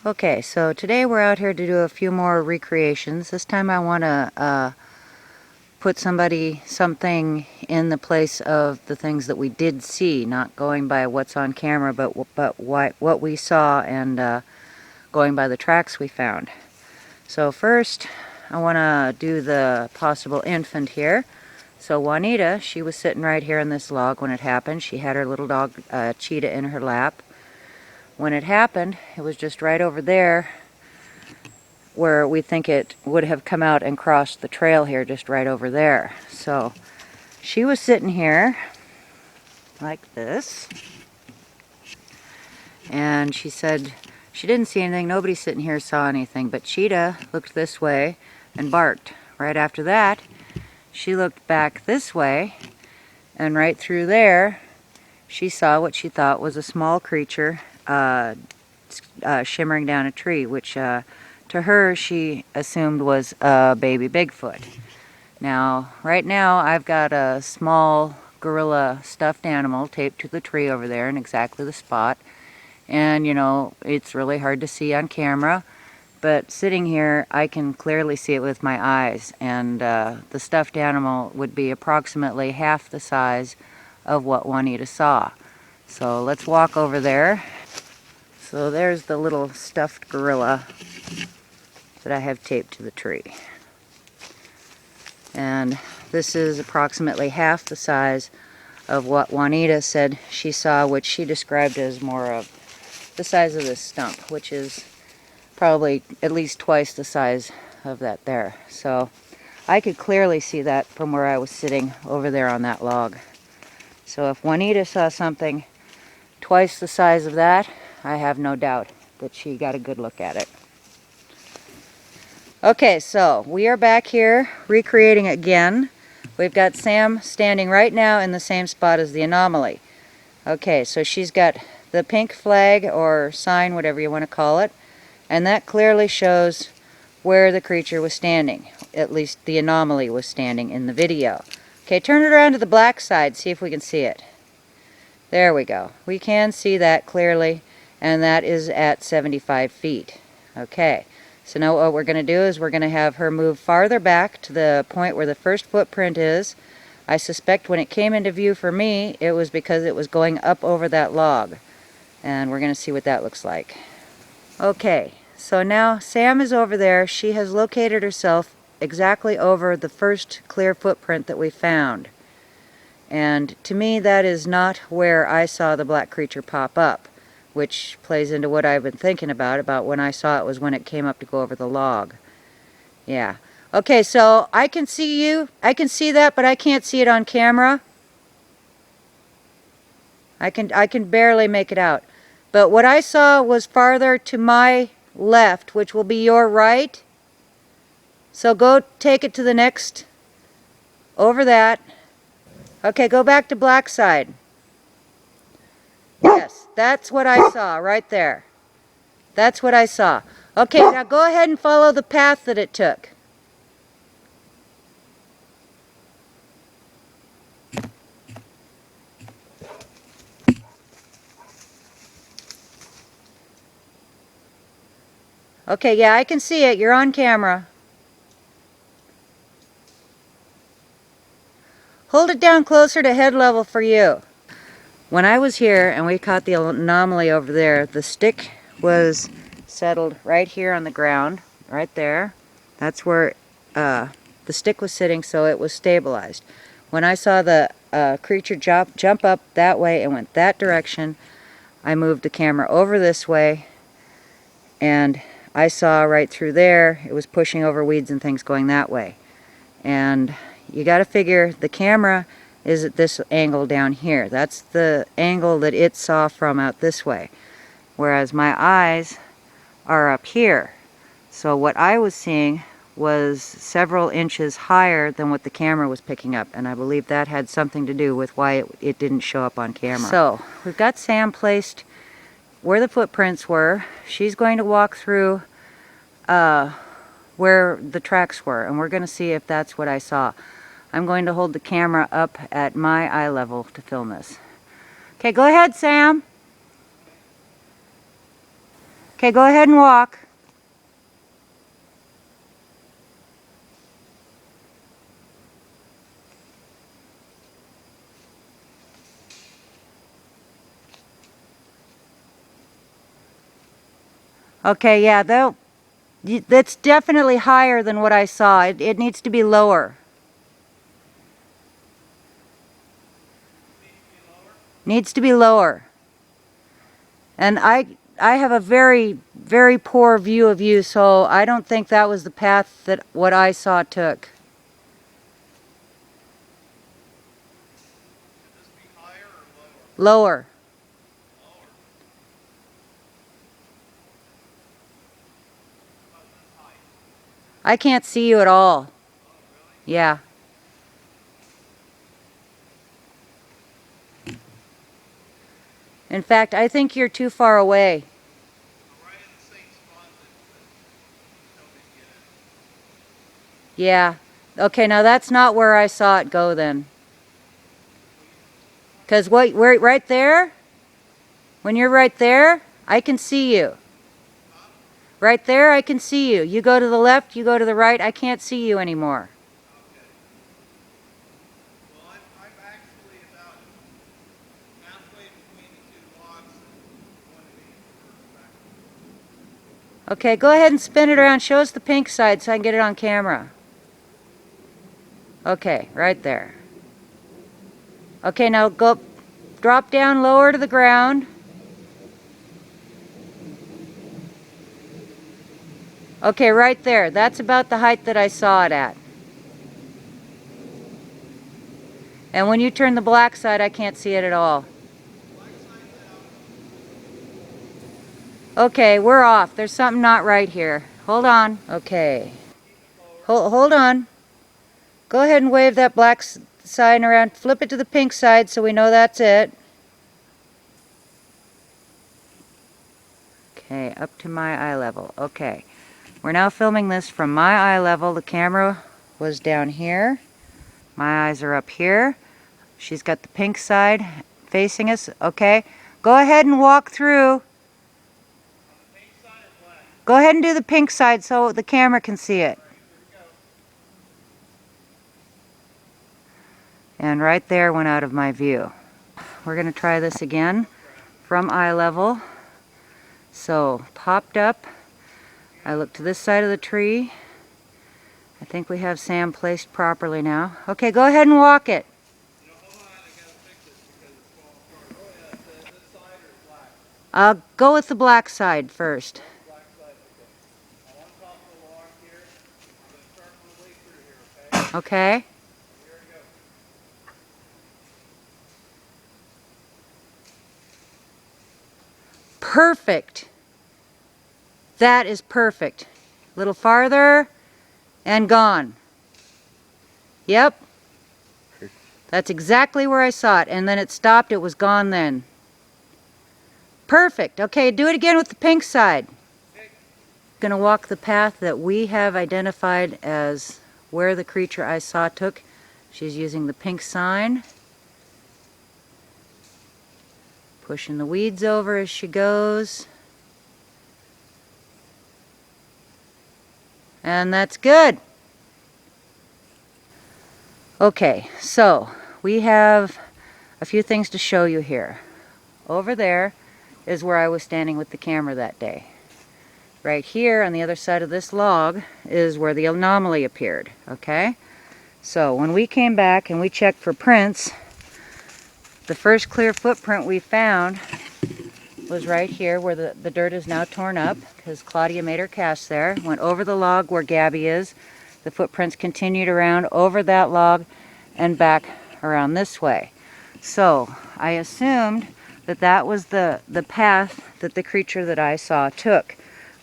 Okay, so today we're out here to do a few more recreations. This time I want to put something in the place of the things that we did see, not going by what's on camera, but what we saw, and going by the tracks we found. So first, I want to do the possible infant here. So Juanita, she was sitting right here in this log when it happened. She had her little dog, Cheetah, in her lap. When it happened, it was just right over there where we think it would have come out and crossed the trail here, just right over there. So she was sitting here like this, and she said she didn't see anything. Nobody sitting here saw anything, but Cheetah looked this way and barked. Right after that, she looked back this way, and right through there she saw what she thought was a small creature shimmering down a tree, which to her she assumed was a baby Bigfoot. Now, right now I've got a small gorilla stuffed animal taped to the tree over there in exactly the spot. And you know, it's really hard to see on camera, but sitting here I can clearly see it with my eyes, and the stuffed animal would be approximately half the size of what Juanita saw. So let's walk over there. So there's the little stuffed gorilla that I have taped to the tree. And this is approximately half the size of what Juanita said she saw, which she described as more of the size of this stump, which is probably at least twice the size of that there. So I could clearly see that from where I was sitting over there on that log. So if Juanita saw something twice the size of that, I have no doubt that she got a good look at it. Okay, so we are back here recreating again. We've got Sam standing right now in the same spot as the anomaly. Okay, so she's got the pink flag or sign, whatever you want to call it, and that clearly shows where the creature was standing. At least the anomaly was standing in the video. Okay, turn it around to the black side, see if we can see it. There we go. We can see that clearly, and that is at 75 feet. Okay, so now what we're going to do is we're going to have her move farther back to the point where the first footprint is. I suspect when it came into view for me, it was because it was going up over that log. And we're going to see what that looks like. Okay, so now Sam is over there. She has located herself exactly over the first clear footprint that we found. And to me, that is not where I saw the black creature pop up, which plays into what I've been thinking about when I saw it was when it came up to go over the log. Yeah. Okay, so I can see you. I can see that, but I can't see it on camera. I can barely make it out. But what I saw was farther to my left, which will be your right. So go take it to the next, over that. Okay, go back to black side. Yes, that's what I saw right there. That's what I saw. Okay, now go ahead and follow the path that it took. Okay, yeah, I can see it. You're on camera. Hold it down closer to head level for you. When I was here and we caught the anomaly over there, the stick was settled right here on the ground, right there. That's where the stick was sitting, so it was stabilized. When I saw the creature jump up that way and went that direction, I moved the camera over this way, and I saw right through there, it was pushing over weeds and things going that way. And you got to figure the camera is at this angle down here. That's the angle that it saw from out this way. Whereas my eyes are up here. So what I was seeing was several inches higher than what the camera was picking up. And I believe that had something to do with why it didn't show up on camera. So we've got Sam placed where the footprints were. She's going to walk through where the tracks were, and we're going to see if that's what I saw. I'm going to hold the camera up at my eye level to film this. Okay, go ahead, Sam. Okay, go ahead and walk. Okay, yeah, that's definitely higher than what I saw. It needs to be lower. Needs to be lower. And I have a very, very poor view of you, so I don't think that was the path that what I saw took. Should this be higher or lower? Lower. Lower. About this height. I can't see you at all. Oh, really? Yeah. In fact, I think you're too far away. So right in the same spot that showed me to get in. Yeah. Okay, now that's not where I saw it go then. Because where right there, when you're right there, I can see you. Huh? Right there, I can see you. You go to the left, you go to the right, I can't see you anymore. Okay. Well, I'm actually about halfway between the two logs and one of these reverse back. Okay, go ahead and spin it around. Show us the pink side so I can get it on camera. Okay, right there. Okay, now go drop down lower to the ground. Okay, right there. That's about the height that I saw it at. And when you turn the black side, I can't see it at all. Black side's out. Okay, we're off. There's something not right here. Hold on. Okay. Keep it lower. Hold on. Go ahead and wave that black side around. Flip it to the pink side so we know that's it. Okay, up to my eye level. Okay. We're now filming this from my eye level. The camera was down here. My eyes are up here. She's got the pink side facing us. Okay. Go ahead and walk through. On the pink side or black? Go ahead and do the pink side so the camera can see it. Alright, here we go. And right there went out of my view. We're going to try this again from eye level. So, popped up. I look to this side of the tree. I think we have Sam placed properly now. Okay, go ahead and walk it. You know, hold on, I gotta fix this because it's falling apart. Go ahead, this side or black? I'll go with the black side first. Black side, okay. I'm on top of the log here. I'm gonna start my way through here, okay? Okay. Here we go. Perfect. That is perfect. A little farther and gone. Yep. That's exactly where I saw it. And then it stopped. It was gone then. Perfect. Okay, do it again with the pink side. Okay. Going to walk the path that we have identified as where the creature I saw took. She's using the pink sign. Pushing the weeds over as she goes. And that's good. Okay, so we have a few things to show you here. Over there is where I was standing with the camera that day. Right here on the other side of this log is where the anomaly appeared, okay? So when we came back and we checked for prints, the first clear footprint we found was right here where the dirt is now torn up because Claudia made her cast there. Went over the log where Gabby is. The footprints continued around over that log and back around this way. So I assumed that that was the path that the creature that I saw took.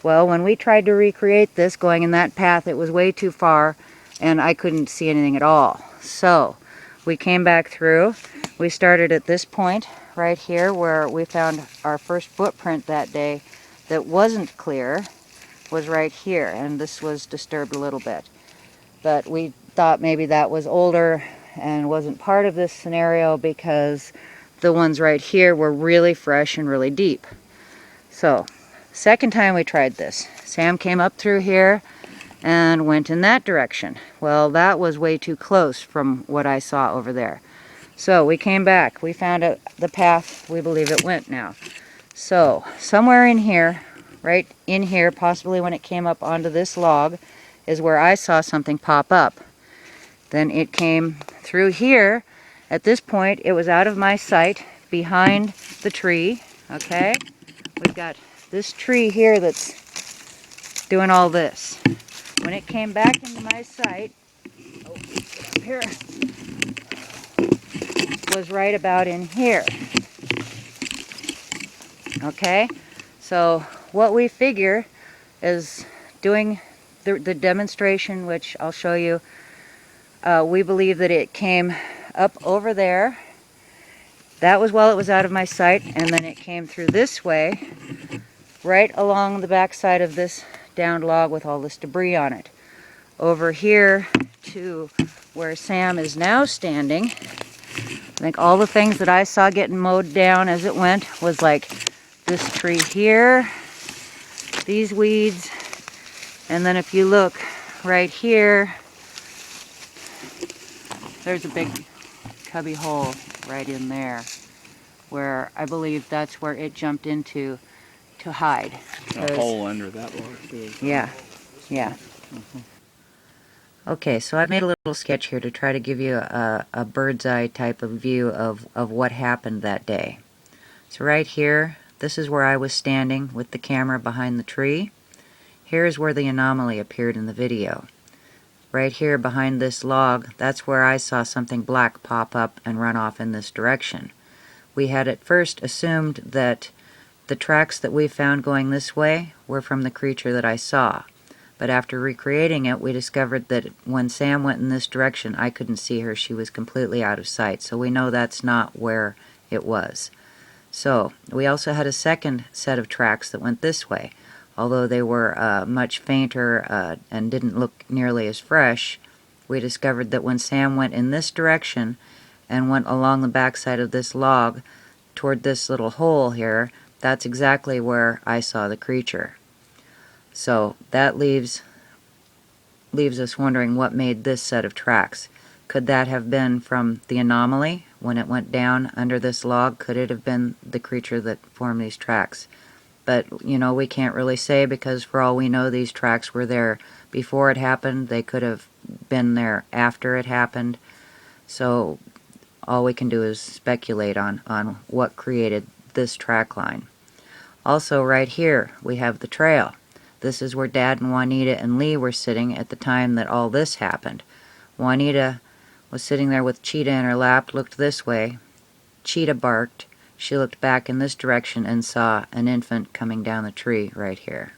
Well, when we tried to recreate this going in that path, it was way too far and I couldn't see anything at all. So we came back through. We started at this point right here where we found our first footprint that day that wasn't clear, was right here, and this was disturbed a little bit. But we thought maybe that was older and wasn't part of this scenario because the ones right here were really fresh and really deep. So Second time we tried this, Sam came up through here and went in that direction. Well, that was way too close from what I saw over there. So we came back. We found out the path we believe it went now. So somewhere in here, right in here, possibly when it came up onto this log, is where I saw something pop up. Then it came through here. At this point, it was out of my sight behind the tree. Okay? We've got this tree here that's doing all this. When it came back into my sight, oh, get up here, was right about in here. Okay? So what we figure is doing the demonstration, which I'll show you. We believe that it came up over there. That was while it was out of my sight, and then it came through this way, right along the back side of this downed log with all this debris on it. Over here to where Sam is now standing. I think all the things that I saw getting mowed down as it went was like this tree here, these weeds, and then if you look right here, there's a big cubby hole right in there where I believe that's where it jumped into to hide. A hole under that log too. Yeah, yeah. Okay, so I made a little sketch here to try to give you a bird's eye type of view of what happened that day. So right here, this is where I was standing with the camera behind the tree. Here's where the anomaly appeared in the video. Right here behind this log, that's where I saw something black pop up and run off in this direction. We had at first assumed that the tracks that we found going this way were from the creature that I saw. But after recreating it, we discovered that when Sam went in this direction, I couldn't see her. She was completely out of sight. So we know that's not where it was. So we also had a second set of tracks that went this way. Although they were much fainter and didn't look nearly as fresh, we discovered that when Sam went in this direction and went along the backside of this log toward this little hole here, that's exactly where I saw the creature. So that leaves us wondering what made this set of tracks. Could that have been from the anomaly when it went down under this log? Could it have been the creature that formed these tracks? But, you know, we can't really say because for all we know, these tracks were there before it happened. They could have been there after it happened. So all we can do is speculate on what created this track line. Also, right here, we have the trail. This is where Dad and Juanita and Lee were sitting at the time that all this happened. Juanita was sitting there with Cheetah in her lap, looked this way. Cheetah barked. She looked back in this direction and saw an infant coming down the tree right here.